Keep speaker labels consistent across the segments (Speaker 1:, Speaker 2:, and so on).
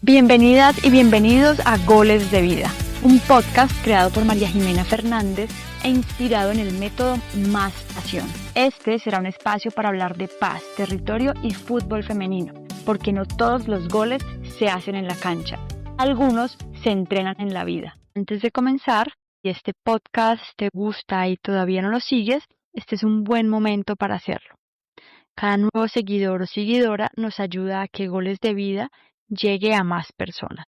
Speaker 1: Bienvenidas y bienvenidos a Goles de Vida, un podcast creado por María Jimena Fernández e inspirado en el método Más Pasión. Este será un espacio para hablar de paz, territorio y fútbol femenino, porque no todos los goles se hacen en la cancha, algunos se entrenan en la vida. Antes de comenzar, si este podcast te gusta y todavía no lo sigues, este es un buen momento para hacerlo. Cada nuevo seguidor o seguidora nos ayuda a que Goles de Vida llegue a más personas.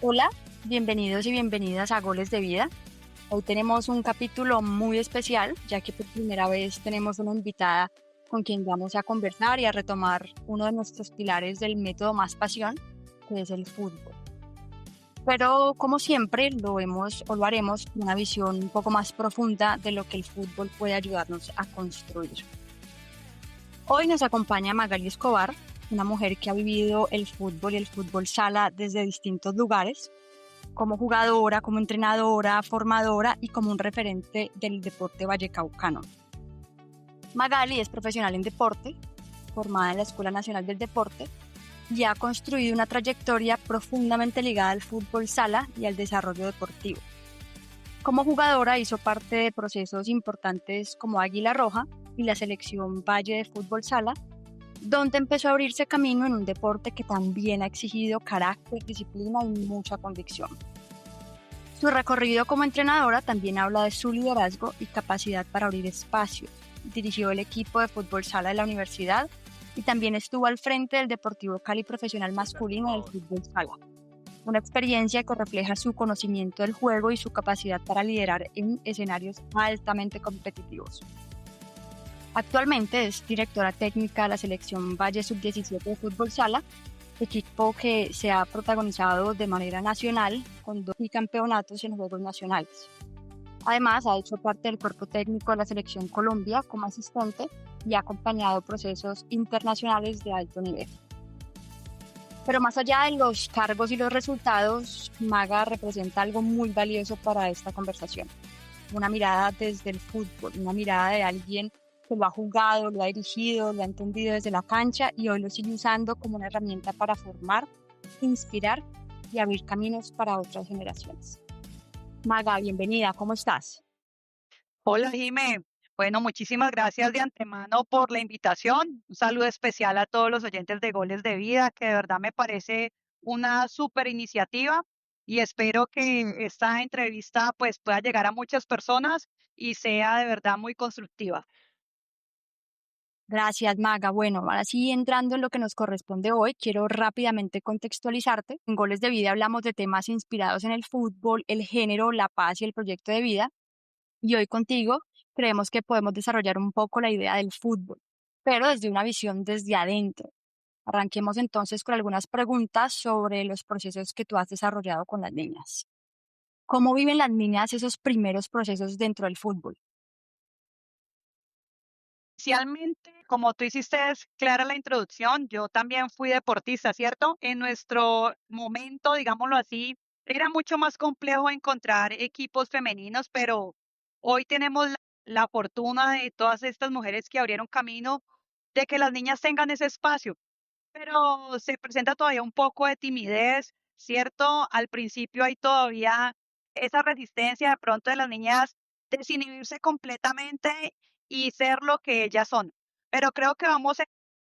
Speaker 1: Hola, bienvenidos y bienvenidas a Goles de Vida. Hoy tenemos un capítulo muy especial, ya que por primera vez tenemos una invitada con quien vamos a conversar y a retomar uno de nuestros pilares del método Más Pasión, que es el fútbol. Pero como siempre lo haremos con una visión un poco más profunda de lo que el fútbol puede ayudarnos a construir. Hoy nos acompaña Magali Escobar, una mujer que ha vivido el fútbol y el fútbol sala desde distintos lugares, como jugadora, como entrenadora, formadora y como un referente del deporte vallecaucano. Magali es profesional en deporte, formada en la Escuela Nacional del Deporte, y ha construido una trayectoria profundamente ligada al fútbol sala y al desarrollo deportivo. Como jugadora hizo parte de procesos importantes como Águila Roja y la selección Valle de Fútbol Sala, donde empezó a abrirse camino en un deporte que también ha exigido carácter, disciplina y mucha convicción. Su recorrido como entrenadora también habla de su liderazgo y capacidad para abrir espacios. Dirigió el equipo de fútbol sala de la universidad y también estuvo al frente del Deportivo Cali profesional masculino del fútbol sala. Una experiencia que refleja su conocimiento del juego y su capacidad para liderar en escenarios altamente competitivos. Actualmente es directora técnica de la selección Valle Sub-17 de fútbol sala, equipo que se ha protagonizado de manera nacional con 2 campeonatos en Juegos Nacionales. Además, ha hecho parte del cuerpo técnico de la Selección Colombia como asistente y ha acompañado procesos internacionales de alto nivel. Pero más allá de los cargos y los resultados, Maga representa algo muy valioso para esta conversación. Una mirada desde el fútbol, una mirada de alguien que lo ha jugado, lo ha dirigido, lo ha entendido desde la cancha y hoy lo sigue usando como una herramienta para formar, inspirar y abrir caminos para otras generaciones. Maga, bienvenida, ¿cómo estás?
Speaker 2: Hola, Jimé. Bueno, muchísimas gracias de antemano por la invitación. Un saludo especial a todos los oyentes de Goles de Vida, que de verdad me parece una súper iniciativa y espero que esta entrevista pues pueda llegar a muchas personas y sea de verdad muy constructiva.
Speaker 1: Gracias, Maga. Bueno, ahora sí, entrando en lo que nos corresponde hoy, quiero rápidamente contextualizarte. En Goles de Vida hablamos de temas inspirados en el fútbol, el género, la paz y el proyecto de vida. Y hoy contigo creemos que podemos desarrollar un poco la idea del fútbol, pero desde una visión desde adentro. Arranquemos entonces con algunas preguntas sobre los procesos que tú has desarrollado con las niñas. ¿Cómo viven las niñas esos primeros procesos dentro del fútbol?
Speaker 2: Inicialmente, como tú hiciste clara la introducción, yo también fui deportista, ¿cierto? En nuestro momento, digámoslo así, era mucho más complejo encontrar equipos femeninos, pero hoy tenemos la fortuna de todas estas mujeres que abrieron camino de que las niñas tengan ese espacio, pero se presenta todavía un poco de timidez, ¿cierto? Al principio hay todavía esa resistencia de pronto de las niñas desinhibirse completamente y ser lo que ellas son. Pero creo que vamos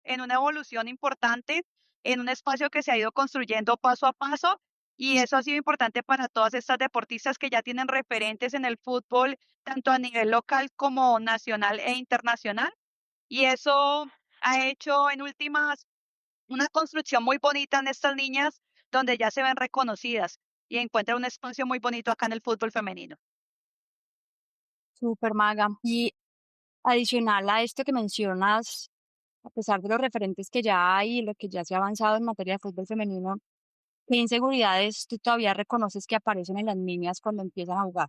Speaker 2: en una evolución importante, en un espacio que se ha ido construyendo paso a paso y eso ha sido importante para todas estas deportistas que ya tienen referentes en el fútbol, tanto a nivel local como nacional e internacional. Y eso ha hecho en últimas una construcción muy bonita en estas niñas donde ya se ven reconocidas y encuentran un espacio muy bonito acá en el fútbol femenino.
Speaker 1: Super Maga. Y adicional a esto que mencionas, a pesar de los referentes que ya hay y lo que ya se ha avanzado en materia de fútbol femenino, ¿qué inseguridades tú todavía reconoces que aparecen en las niñas cuando empiezan a jugar?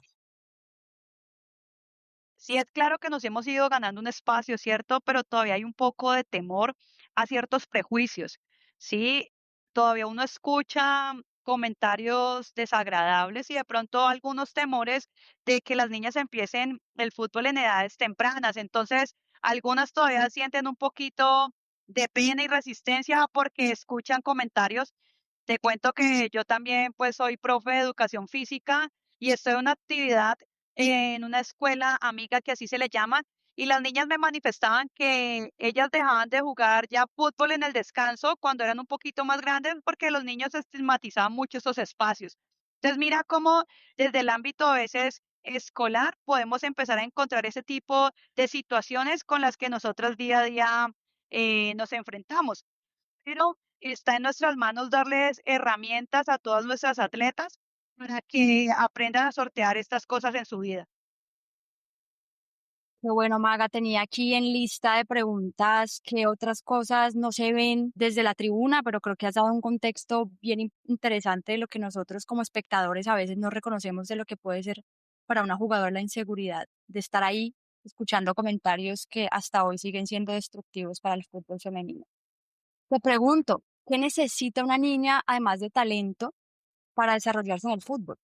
Speaker 2: Sí, es claro que nos hemos ido ganando un espacio, ¿cierto? Pero todavía hay un poco de temor a ciertos prejuicios. Sí, todavía uno escucha comentarios desagradables y de pronto algunos temores de que las niñas empiecen el fútbol en edades tempranas. Entonces, algunas todavía sienten un poquito de pena y resistencia porque escuchan comentarios. Te cuento que yo también pues soy profe de educación física y estoy en una actividad en una escuela amiga que así se le llama y las niñas me manifestaban que ellas dejaban de jugar ya fútbol en el descanso cuando eran un poquito más grandes porque los niños estigmatizaban mucho esos espacios. Entonces mira cómo desde el ámbito a veces escolar podemos empezar a encontrar ese tipo de situaciones con las que nosotros día a día nos enfrentamos, pero está en nuestras manos darles herramientas a todas nuestras atletas para que aprendan a sortear estas cosas en su vida.
Speaker 1: Qué bueno, Maga, tenía aquí en lista de preguntas que otras cosas no se ven desde la tribuna, pero creo que has dado un contexto bien interesante de lo que nosotros como espectadores a veces no reconocemos de lo que puede ser para una jugadora la inseguridad de estar ahí escuchando comentarios que hasta hoy siguen siendo destructivos para el fútbol femenino. Te pregunto, ¿qué necesita una niña además de talento para desarrollarse en el fútbol?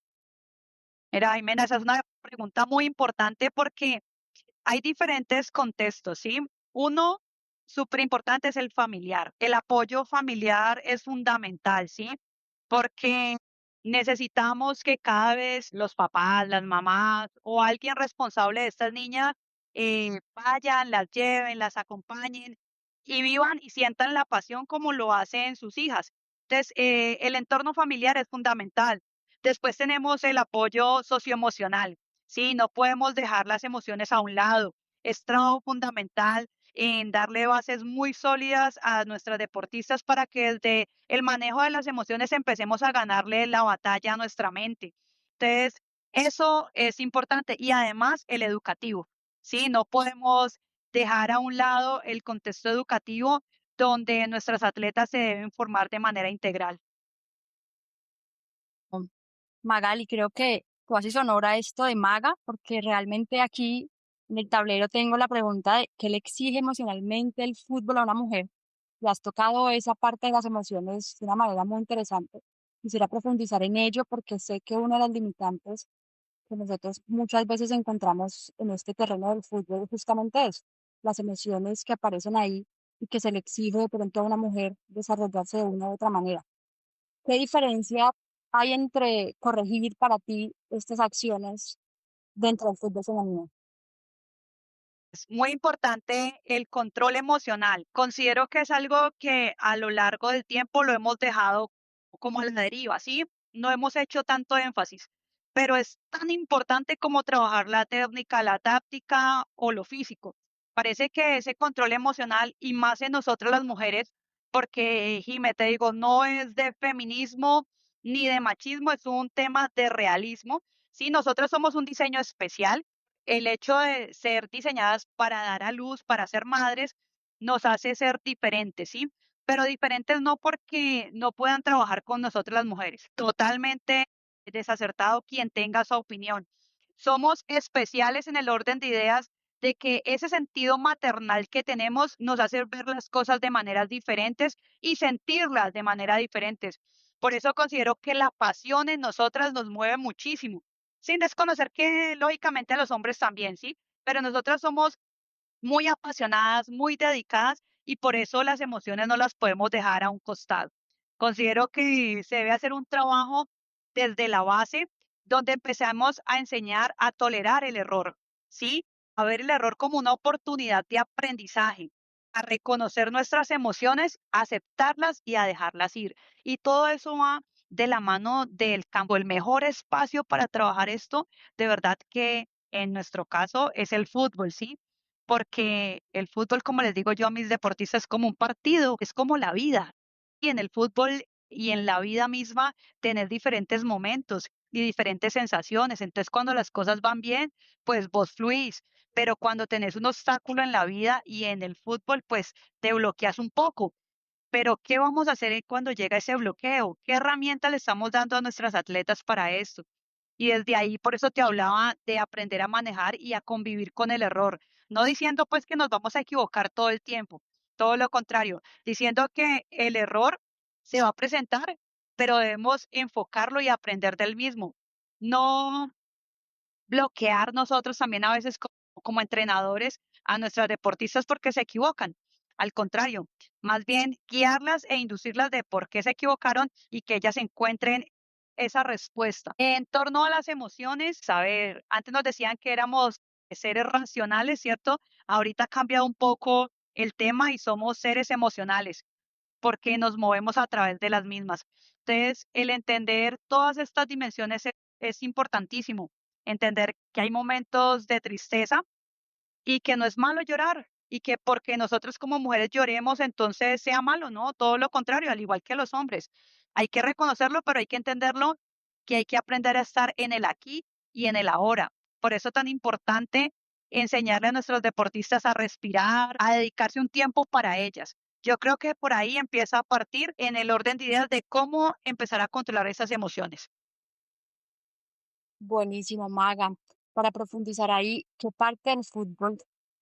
Speaker 2: Mira, Jimena, esa es una pregunta muy importante porque hay diferentes contextos, ¿sí? Uno súper importante es el familiar. El apoyo familiar es fundamental, ¿sí? Porque necesitamos que cada vez los papás, las mamás o alguien responsable de estas niñas vayan, las lleven, las acompañen y vivan y sientan la pasión como lo hacen sus hijas. Entonces, el entorno familiar es fundamental. Después tenemos el apoyo socioemocional. Sí, no podemos dejar las emociones a un lado. Es trabajo fundamental en darle bases muy sólidas a nuestras deportistas para que desde el manejo de las emociones empecemos a ganarle la batalla a nuestra mente. Entonces, eso es importante y además el educativo. Sí, no podemos dejar a un lado el contexto educativo donde nuestras atletas se deben formar de manera integral.
Speaker 1: Magali, creo que tú haces honor a esto de maga, porque realmente aquí en el tablero tengo la pregunta de qué le exige emocionalmente el fútbol a una mujer. Y has tocado esa parte de las emociones de una manera muy interesante. Quisiera profundizar en ello porque sé que una de las limitantes que nosotros muchas veces encontramos en este terreno del fútbol es justamente eso, las emociones que aparecen ahí y que se le exige de pronto a una mujer desarrollarse de una u otra manera. ¿Qué diferencia hay entre corregir para ti estas acciones dentro del fútbol femenino?
Speaker 2: Es muy importante el control emocional. Considero que es algo que a lo largo del tiempo lo hemos dejado como a la deriva, ¿sí? No hemos hecho tanto énfasis, pero es tan importante como trabajar la técnica, la táctica o lo físico. Parece que ese control emocional y más en nosotras las mujeres, porque Jimé, te digo, no es de feminismo ni de machismo, es un tema de realismo. Sí, nosotras somos un diseño especial. El hecho de ser diseñadas para dar a luz, para ser madres, nos hace ser diferentes, ¿sí? Pero diferentes no porque no puedan trabajar con nosotras las mujeres. Totalmente desacertado quien tenga esa opinión. Somos especiales en el orden de ideas de que ese sentido maternal que tenemos nos hace ver las cosas de maneras diferentes y sentirlas de manera diferentes. Por eso considero que la pasión en nosotras nos mueve muchísimo, sin desconocer que lógicamente a los hombres también, ¿sí? Pero nosotras somos muy apasionadas, muy dedicadas y por eso las emociones no las podemos dejar a un costado. Considero que se debe hacer un trabajo desde la base donde empezamos a enseñar a tolerar el error, ¿sí? A ver el error como una oportunidad de aprendizaje, a reconocer nuestras emociones, a aceptarlas y a dejarlas ir. Y todo eso va de la mano del campo. El mejor espacio para trabajar esto, de verdad que en nuestro caso es el fútbol, ¿sí? Porque el fútbol, como les digo yo a mis deportistas, es como un partido, es como la vida. Y en el fútbol y en la vida misma tenés diferentes momentos y diferentes sensaciones. Entonces, cuando las cosas van bien, pues vos fluís, pero cuando tenés un obstáculo en la vida y en el fútbol, pues te bloqueas un poco. Pero, ¿qué vamos a hacer cuando llega ese bloqueo? ¿Qué herramienta le estamos dando a nuestras atletas para esto? Y desde ahí, por eso te hablaba de aprender a manejar y a convivir con el error. No diciendo pues que nos vamos a equivocar todo el tiempo, todo lo contrario, diciendo que el error se va a presentar, pero debemos enfocarlo y aprender del mismo. No bloquear nosotros también a veces como entrenadores a nuestras deportistas porque se equivocan. Al contrario, más bien guiarlas e inducirlas de por qué se equivocaron y que ellas encuentren esa respuesta. En torno a las emociones, saber, antes nos decían que éramos seres racionales, ¿cierto? Ahorita ha cambiado un poco el tema y somos seres emocionales porque nos movemos a través de las mismas. Entonces, el entender todas estas dimensiones es importantísimo. Entender que hay momentos de tristeza y que no es malo llorar y que porque nosotros como mujeres lloremos, entonces sea malo, ¿no? Todo lo contrario, al igual que los hombres. Hay que reconocerlo, pero hay que entenderlo que hay que aprender a estar en el aquí y en el ahora. Por eso tan importante enseñarle a nuestros deportistas a respirar, a dedicarse un tiempo para ellas. Yo creo que por ahí empieza a partir en el orden de ideas de cómo empezar a controlar esas emociones.
Speaker 1: Buenísimo, Maga. Para profundizar ahí, ¿qué parte del fútbol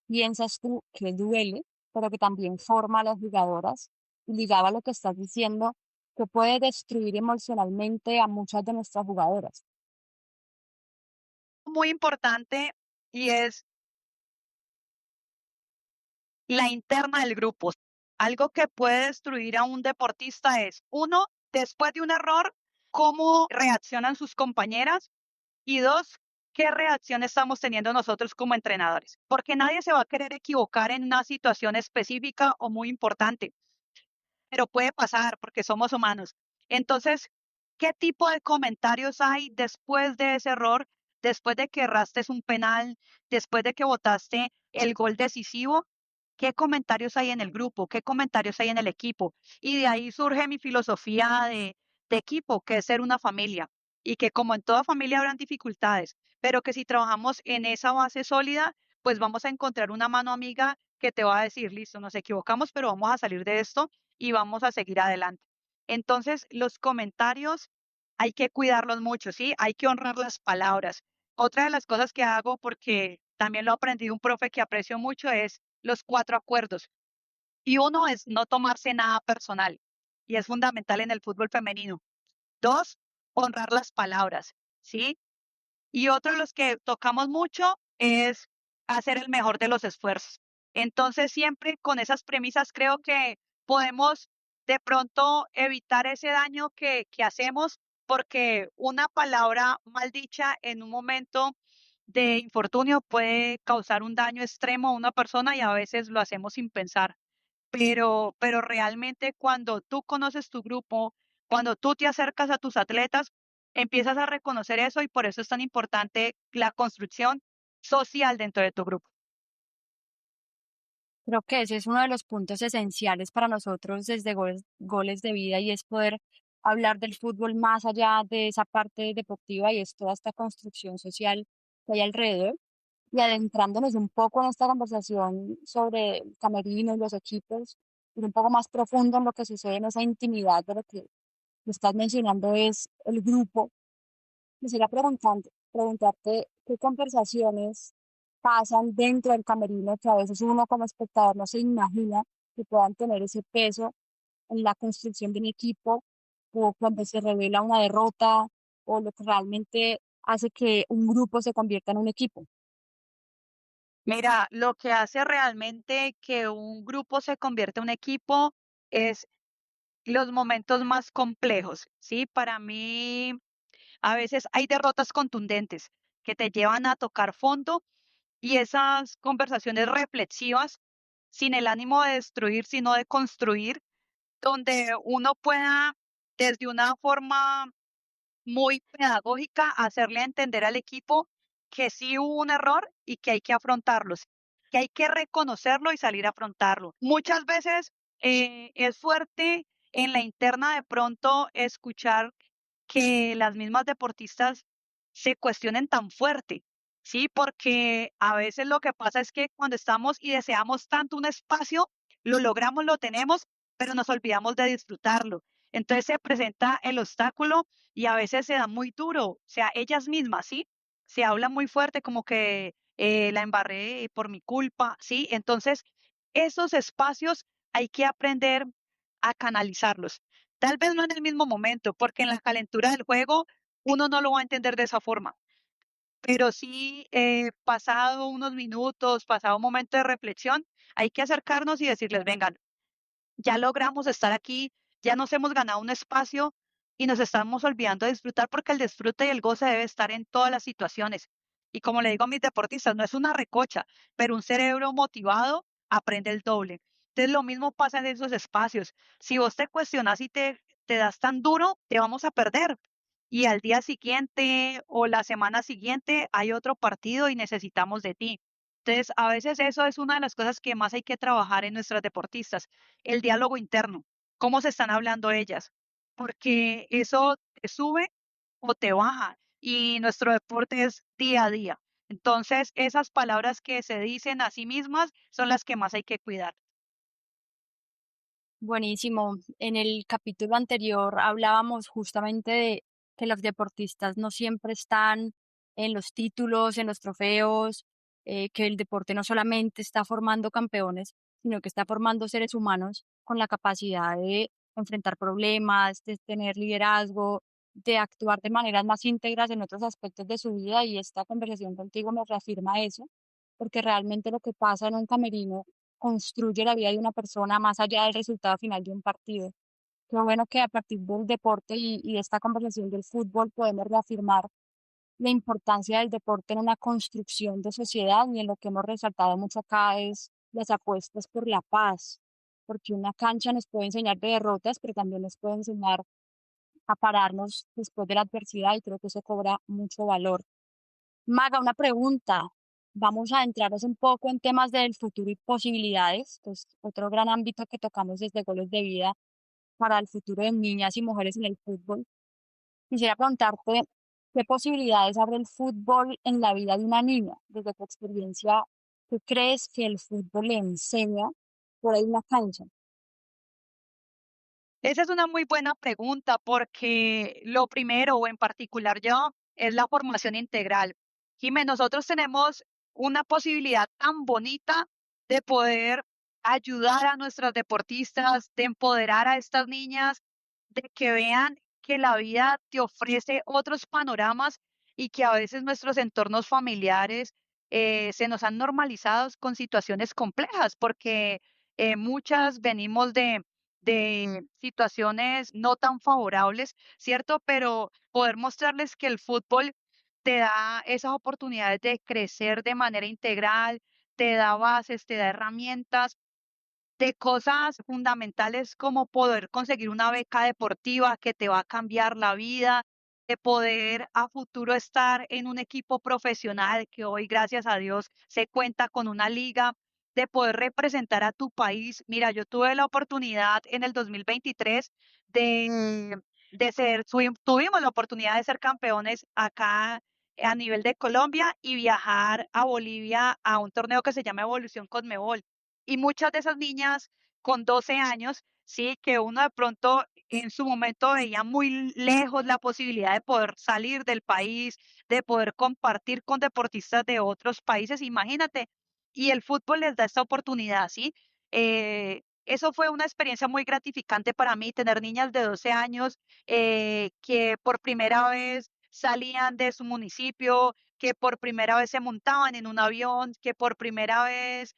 Speaker 1: piensas tú que duele, pero que también forma a las jugadoras? Y ligado a lo que estás diciendo, que puede destruir emocionalmente a muchas de nuestras jugadoras.
Speaker 2: Muy importante y es la interna del grupo. Algo que puede destruir a un deportista es, uno, después de un error, cómo reaccionan sus compañeras y dos, qué reacción estamos teniendo nosotros como entrenadores. Porque nadie se va a querer equivocar en una situación específica o muy importante, pero puede pasar porque somos humanos. Entonces, ¿qué tipo de comentarios hay después de ese error, después de que erraste un penal, después de que votaste el gol decisivo? ¿Qué comentarios hay en el grupo? ¿Qué comentarios hay en el equipo? Y de ahí surge mi filosofía de equipo, que es ser una familia. Y que como en toda familia habrán dificultades, pero que si trabajamos en esa base sólida, pues vamos a encontrar una mano amiga que te va a decir, listo, nos equivocamos, pero vamos a salir de esto y vamos a seguir adelante. Entonces, los comentarios hay que cuidarlos mucho, ¿sí? Hay que honrar las palabras. Otra de las cosas que hago, porque también lo aprendí de un profe que aprecio mucho, es los 4 acuerdos. Y uno es no tomarse nada personal. Y es fundamental en el fútbol femenino. Dos, honrar las palabras, ¿sí? Y otro de los que tocamos mucho es hacer el mejor de los esfuerzos. Entonces, siempre con esas premisas creo que podemos de pronto evitar ese daño que hacemos porque una palabra mal dicha en un momento de infortunio puede causar un daño extremo a una persona y a veces lo hacemos sin pensar. Pero realmente cuando tú conoces tu grupo, cuando tú te acercas a tus atletas, empiezas a reconocer eso y por eso es tan importante la construcción social dentro de tu grupo.
Speaker 1: Creo que ese es uno de los puntos esenciales para nosotros desde goles de vida y es poder hablar del fútbol más allá de esa parte deportiva y es toda esta construcción social que hay alrededor. Y adentrándonos un poco en esta conversación sobre el camerino y los equipos, ir un poco más profundo en lo que sucede en esa intimidad de lo que me estás mencionando es el grupo. Quisiera preguntarte qué conversaciones pasan dentro del camerino que a veces uno como espectador no se imagina que puedan tener ese peso en la construcción de un equipo o cuando se revela una derrota o lo que realmente hace que un grupo se convierta en un equipo.
Speaker 2: Mira, lo que hace realmente que un grupo se convierta en un equipo es los momentos más complejos, ¿sí? Para mí, a veces hay derrotas contundentes que te llevan a tocar fondo y esas conversaciones reflexivas, sin el ánimo de destruir, sino de construir, donde uno pueda, desde una forma muy pedagógica, hacerle entender al equipo que sí hubo un error y que hay que afrontarlos, que hay que reconocerlo y salir a afrontarlo. Muchas veces es fuerte en la interna de pronto escuchar que las mismas deportistas se cuestionen tan fuerte, ¿sí? Porque a veces lo que pasa es que cuando estamos y deseamos tanto un espacio, lo logramos, lo tenemos, pero nos olvidamos de disfrutarlo. Entonces se presenta el obstáculo y a veces se da muy duro, o sea, ellas mismas, ¿sí? Se habla muy fuerte como que la embarré por mi culpa, ¿sí? Entonces, esos espacios hay que aprender a canalizarlos. Tal vez no en el mismo momento, porque en la calentura del juego uno no lo va a entender de esa forma, pero sí, pasado unos minutos, pasado un momento de reflexión, hay que acercarnos y decirles, vengan, ya logramos estar aquí, ya nos hemos ganado un espacio y nos estamos olvidando de disfrutar porque el disfrute y el goce debe estar en todas las situaciones. Y como le digo a mis deportistas, no es una recocha, pero un cerebro motivado aprende el doble. Entonces lo mismo pasa en esos espacios. Si vos te cuestionas y te das tan duro, te vamos a perder. Y al día siguiente o la semana siguiente hay otro partido y necesitamos de ti. Entonces, a veces eso es una de las cosas que más hay que trabajar en nuestras deportistas, el diálogo interno, cómo se están hablando ellas, porque eso te sube o te baja y nuestro deporte es día a día. Entonces, esas palabras que se dicen a sí mismas son las que más hay que cuidar.
Speaker 1: Buenísimo. En el capítulo anterior hablábamos justamente de que los deportistas no siempre están en los títulos, en los trofeos, que el deporte no solamente está formando campeones, sino que está formando seres humanos con la capacidad de enfrentar problemas, de tener liderazgo, de actuar de maneras más íntegras en otros aspectos de su vida. Y esta conversación contigo me reafirma eso, porque realmente lo que pasa en un camerino construye la vida de una persona más allá del resultado final de un partido. Qué bueno que a partir del deporte y de esta conversación del fútbol podemos reafirmar la importancia del deporte en una construcción de sociedad, y en lo que hemos resaltado mucho acá es las apuestas por la paz, porque una cancha nos puede enseñar de derrotas, pero también nos puede enseñar a pararnos después de la adversidad, y creo que eso cobra mucho valor. Maga, una pregunta. Vamos a entrarnos un poco en temas del futuro y posibilidades, pues otro gran ámbito que tocamos desde Goles de Vida para el futuro de niñas y mujeres en el fútbol. Quisiera preguntarte, ¿qué posibilidades abre el fútbol en la vida de una niña? Desde tu experiencia, ¿qué crees que el fútbol le enseña por ahí en la cancha?
Speaker 2: Esa es una muy buena pregunta porque lo primero, o en particular yo, es la formación integral. Jimé, nosotros tenemos una posibilidad tan bonita de poder ayudar a nuestras deportistas, de empoderar a estas niñas, de que vean que la vida te ofrece otros panoramas y que a veces nuestros entornos familiares se nos han normalizado con situaciones complejas, porque muchas venimos de situaciones no tan favorables, ¿cierto? Pero poder mostrarles que el fútbol te da esas oportunidades de crecer de manera integral, te da bases, te da herramientas de cosas fundamentales como poder conseguir una beca deportiva que te va a cambiar la vida, de poder a futuro estar en un equipo profesional que hoy, gracias a Dios, se cuenta con una liga, de poder representar a tu país. Mira, yo tuve la oportunidad en el 2023 de ser, tuvimos la oportunidad de ser campeones acá a nivel de Colombia y viajar a Bolivia a un torneo que se llama Evolución Conmebol. Y muchas de esas niñas con 12 años, sí, que uno de pronto en su momento veía muy lejos la posibilidad de poder salir del país, de poder compartir con deportistas de otros países, imagínate, y el fútbol les da esta oportunidad, ¿sí? Eso fue una experiencia muy gratificante para mí, tener niñas de 12 años que por primera vez salían de su municipio, que por primera vez se montaban en un avión, que por primera vez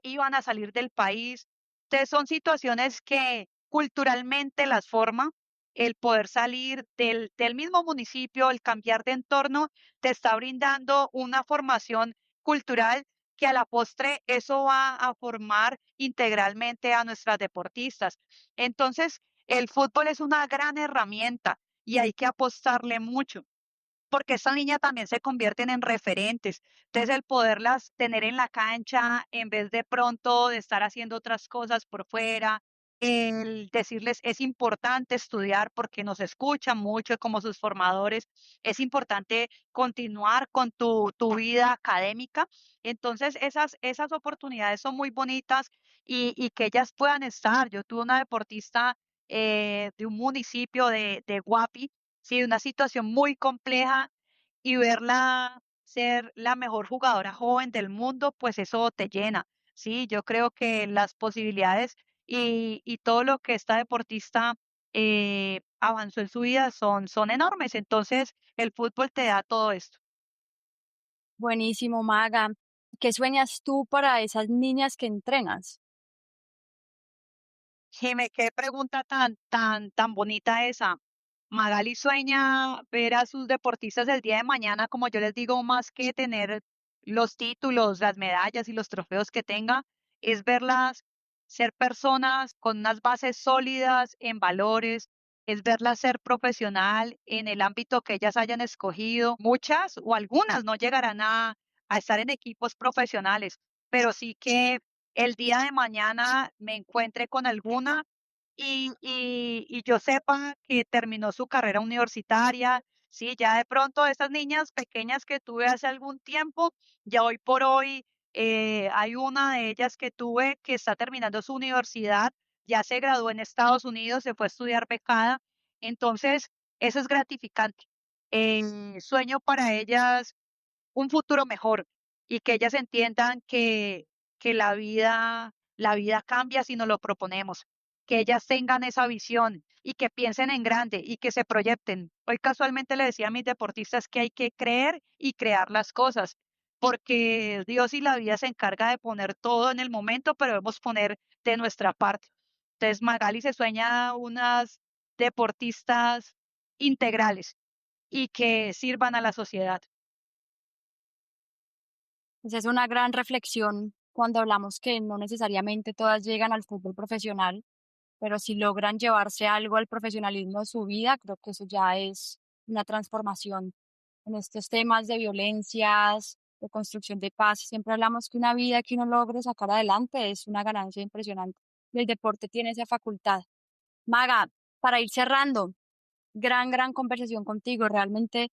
Speaker 2: iban a salir del país. Entonces son situaciones que culturalmente las forma, el poder salir del mismo municipio, el cambiar de entorno, te está brindando una formación cultural que a la postre eso va a formar integralmente a nuestras deportistas. Entonces, el fútbol es una gran herramienta y hay que apostarle mucho porque estas niñas también se convierten en referentes. Entonces, el poderlas tener en la cancha en vez de pronto de estar haciendo otras cosas por fuera, el decirles es importante estudiar porque nos escuchan mucho como sus formadores, es importante continuar con tu vida académica. Entonces, esas oportunidades son muy bonitas y que ellas puedan estar. Yo tuve una deportista de un municipio de Guapi, sí, una situación muy compleja y verla ser la mejor jugadora joven del mundo, pues eso te llena. Sí, yo creo que las posibilidades y todo lo que esta deportista avanzó en su vida son enormes. Entonces, el fútbol te da todo esto.
Speaker 1: Buenísimo, Maga. ¿Qué sueñas tú para esas niñas que entrenas?
Speaker 2: Jime, qué pregunta tan bonita esa. Magali sueña ver a sus deportistas el día de mañana, como yo les digo, más que tener los títulos, las medallas y los trofeos que tenga, es verlas ser personas con unas bases sólidas en valores, es verlas ser profesional en el ámbito que ellas hayan escogido. Muchas o algunas no llegarán a estar en equipos profesionales, pero sí que el día de mañana me encuentre con alguna y yo sepa que terminó su carrera universitaria. Sí, ya de pronto esas niñas pequeñas que tuve hace algún tiempo, ya hoy por hoy hay una de ellas que tuve que está terminando su universidad, ya se graduó en Estados Unidos, se fue a estudiar becada, entonces eso es gratificante. Sueño para ellas un futuro mejor y que ellas entiendan que la vida cambia si nos lo proponemos, que ellas tengan esa visión y que piensen en grande y que se proyecten. Hoy casualmente le decía a mis deportistas que hay que creer y crear las cosas, porque Dios y la vida se encarga de poner todo en el momento, pero debemos poner de nuestra parte. Entonces Magali se sueña unas deportistas integrales y que sirvan a la sociedad.
Speaker 1: Esa es una gran reflexión cuando hablamos que no necesariamente todas llegan al fútbol profesional, pero si logran llevarse algo al profesionalismo de su vida, creo que eso ya es una transformación. En estos temas de violencias, de construcción de paz, siempre hablamos que una vida que uno logre sacar adelante es una ganancia impresionante. Y el deporte tiene esa facultad. Maga, para ir cerrando, gran conversación contigo. Realmente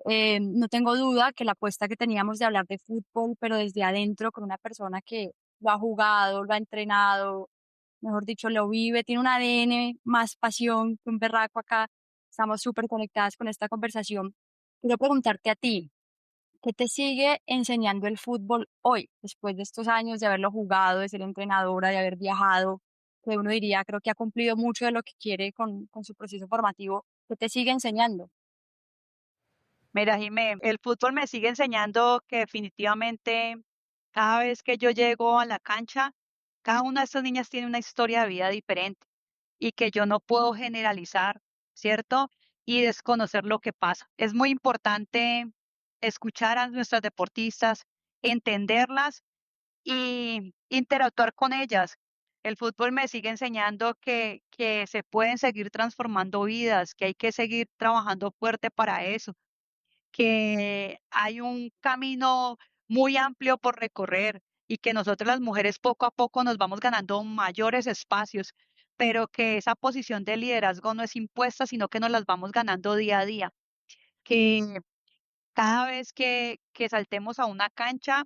Speaker 1: no tengo duda que la apuesta que teníamos de hablar de fútbol, pero desde adentro, con una persona que lo ha jugado, lo ha entrenado, mejor dicho, lo vive, tiene un ADN más pasión que un berraco acá. Estamos súper conectadas con esta conversación. Quiero preguntarte a ti, ¿qué te sigue enseñando el fútbol hoy, después de estos años de haberlo jugado, de ser entrenadora, de haber viajado? Que uno diría, creo que ha cumplido mucho de lo que quiere con su proceso formativo. ¿Qué te sigue enseñando?
Speaker 2: Mira, Jimé, el fútbol me sigue enseñando que definitivamente cada vez que yo llego a la cancha, cada una de estas niñas tiene una historia de vida diferente y que yo no puedo generalizar, ¿cierto? Y desconocer lo que pasa. Es muy importante escuchar a nuestras deportistas, entenderlas y interactuar con ellas. El fútbol me sigue enseñando que se pueden seguir transformando vidas, que hay que seguir trabajando fuerte para eso, que hay un camino muy amplio por recorrer y que nosotros las mujeres poco a poco nos vamos ganando mayores espacios, pero que esa posición de liderazgo no es impuesta, sino que nos las vamos ganando día a día. Que cada vez que saltemos a una cancha,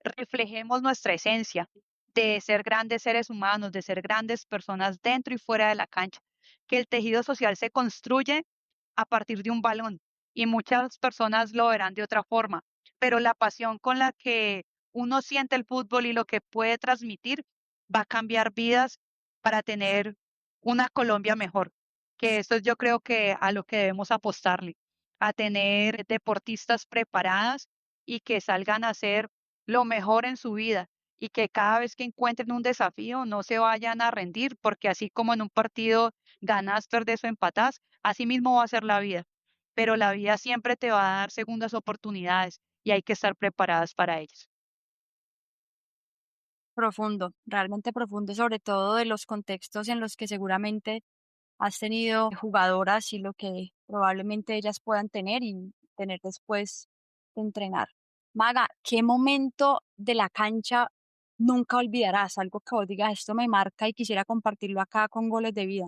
Speaker 2: reflejemos nuestra esencia de ser grandes seres humanos, de ser grandes personas dentro y fuera de la cancha, que el tejido social se construye a partir de un balón y muchas personas lo verán de otra forma, pero la pasión con la que uno siente el fútbol y lo que puede transmitir va a cambiar vidas para tener una Colombia mejor, que eso es yo creo que a lo que debemos apostarle, a tener deportistas preparadas y que salgan a hacer lo mejor en su vida y que cada vez que encuentren un desafío no se vayan a rendir, porque así como en un partido ganas, perdés o empatás, así mismo va a ser la vida. Pero la vida siempre te va a dar segundas oportunidades y hay que estar preparadas para ellas.
Speaker 1: Profundo, realmente profundo, sobre todo de los contextos en los que seguramente has tenido jugadoras y lo que probablemente ellas puedan tener y tener después de entrenar. Maga, ¿qué momento de la cancha nunca olvidarás? Algo que vos digas, esto me marca y quisiera compartirlo acá con goles de vida.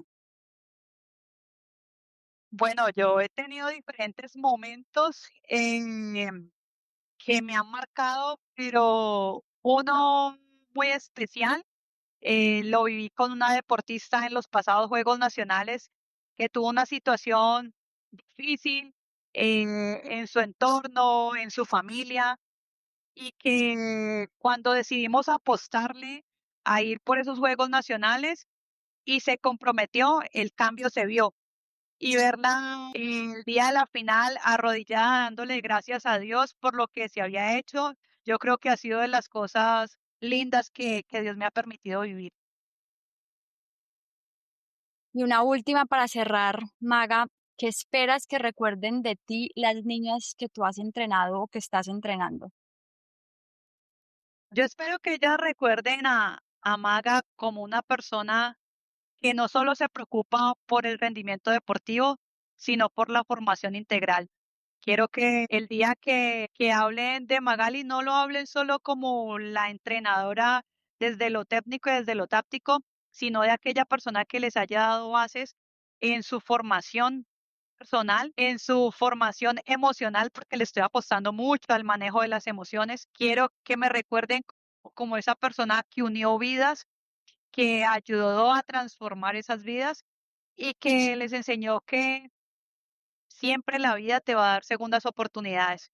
Speaker 2: Bueno, yo he tenido diferentes momentos que me han marcado, pero uno muy especial lo viví con una deportista en los pasados Juegos Nacionales que tuvo una situación difícil en su entorno, en su familia, y que cuando decidimos apostarle a ir por esos Juegos Nacionales y se comprometió, el cambio se vio y verla el día de la final arrodillada dándole gracias a Dios por lo que se había hecho, yo creo que ha sido de las cosas lindas que Dios me ha permitido vivir.
Speaker 1: Y una última para cerrar, Maga, ¿qué esperas que recuerden de ti las niñas que tú has entrenado o que estás entrenando?
Speaker 2: Yo espero que ellas recuerden a Maga como una persona que no solo se preocupa por el rendimiento deportivo, sino por la formación integral. Quiero que el día que hablen de Magali no lo hablen solo como la entrenadora desde lo técnico y desde lo táctico, sino de aquella persona que les haya dado bases en su formación personal, en su formación emocional, porque le estoy apostando mucho al manejo de las emociones. Quiero que me recuerden como esa persona que unió vidas, que ayudó a transformar esas vidas y que les enseñó que siempre la vida te va a dar segundas oportunidades,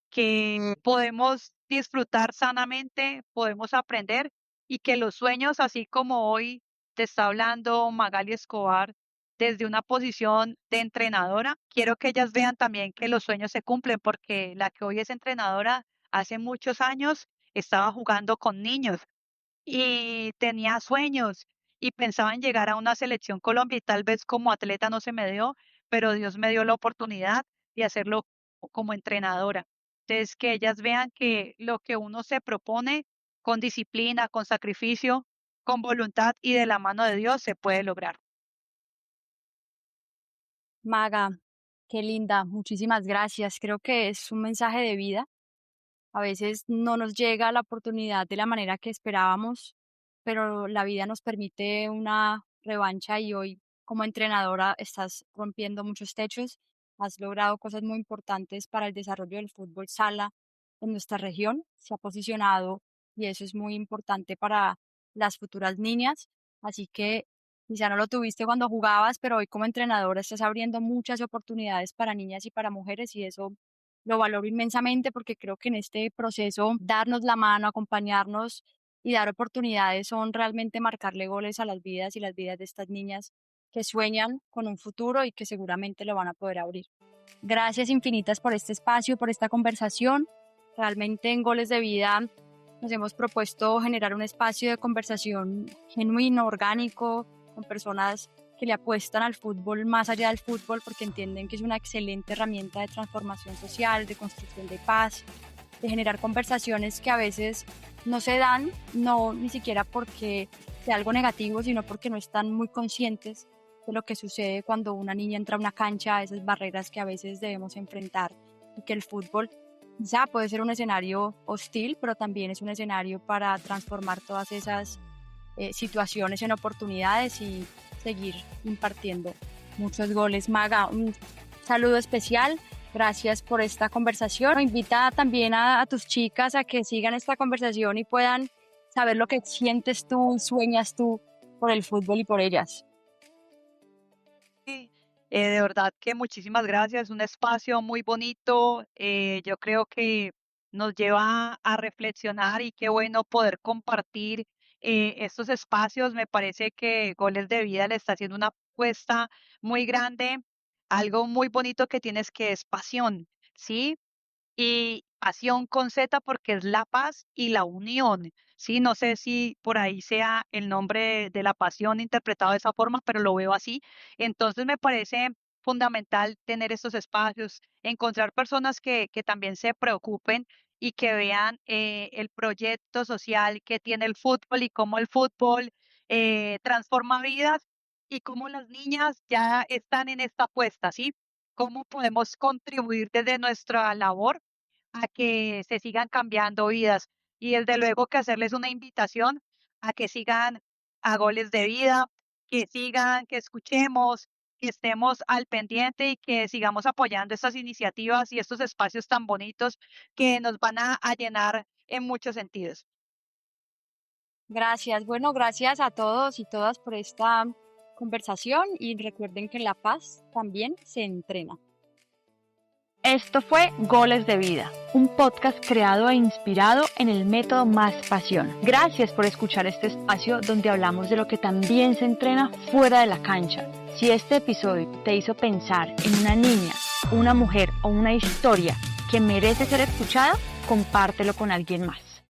Speaker 2: que podemos disfrutar sanamente, podemos aprender y que los sueños, así como hoy te está hablando Magali Escobar desde una posición de entrenadora, quiero que ellas vean también que los sueños se cumplen porque la que hoy es entrenadora hace muchos años estaba jugando con niños y tenía sueños y pensaba en llegar a una selección Colombia y tal vez como atleta no se me dio, pero Dios me dio la oportunidad de hacerlo como entrenadora. Entonces, que ellas vean que lo que uno se propone con disciplina, con sacrificio, con voluntad y de la mano de Dios se puede lograr.
Speaker 1: Maga, qué linda, muchísimas gracias. Creo que es un mensaje de vida. A veces no nos llega la oportunidad de la manera que esperábamos, pero la vida nos permite una revancha y hoy como entrenadora estás rompiendo muchos techos, has logrado cosas muy importantes para el desarrollo del fútbol sala en nuestra región, se ha posicionado y eso es muy importante para las futuras niñas, así que quizá no lo tuviste cuando jugabas, pero hoy como entrenadora estás abriendo muchas oportunidades para niñas y para mujeres y eso lo valoro inmensamente porque creo que en este proceso darnos la mano, acompañarnos y dar oportunidades son realmente marcarle goles a las vidas y las vidas de estas niñas que sueñan con un futuro y que seguramente lo van a poder abrir. Gracias infinitas por este espacio, por esta conversación. Realmente en Goles de Vida nos hemos propuesto generar un espacio de conversación genuino, orgánico, con personas que le apuestan al fútbol más allá del fútbol porque entienden que es una excelente herramienta de transformación social, de construcción de paz, de generar conversaciones que a veces no se dan, no ni siquiera porque sea algo negativo, sino porque no están muy conscientes de lo que sucede cuando una niña entra a una cancha, esas barreras que a veces debemos enfrentar y que el fútbol quizá puede ser un escenario hostil, pero también es un escenario para transformar todas esas situaciones en oportunidades y seguir impartiendo muchos goles. Maga, un saludo especial. Gracias por esta conversación. Invita también a tus chicas a que sigan esta conversación y puedan saber lo que sientes tú y sueñas tú por el fútbol y por ellas.
Speaker 2: Sí, de verdad que muchísimas gracias, un espacio muy bonito, yo creo que nos lleva a reflexionar y qué bueno poder compartir estos espacios. Me parece que Goles de Vida le está haciendo una apuesta muy grande, algo muy bonito que tienes que es pasión, ¿sí? Y pasión con Z porque es la paz y la unión, ¿sí? No sé si por ahí sea el nombre de la pasión interpretado de esa forma, pero lo veo así. Entonces me parece fundamental tener estos espacios, encontrar personas que también se preocupen y que vean el proyecto social que tiene el fútbol y cómo el fútbol transforma vidas y cómo las niñas ya están en esta apuesta, ¿sí? Cómo podemos contribuir desde nuestra labor a que se sigan cambiando vidas y desde luego que hacerles una invitación a que sigan a Goles de Vida, que sigan, que escuchemos, que estemos al pendiente y que sigamos apoyando estas iniciativas y estos espacios tan bonitos que nos van a llenar en muchos sentidos.
Speaker 1: Gracias. Bueno, gracias a todos y todas por esta conversación y recuerden que la paz también se entrena. Esto fue Goles de Vida, un podcast creado e inspirado en el método Más Pasión. Gracias por escuchar este espacio donde hablamos de lo que también se entrena fuera de la cancha. Si este episodio te hizo pensar en una niña, una mujer o una historia que merece ser escuchada, compártelo con alguien más.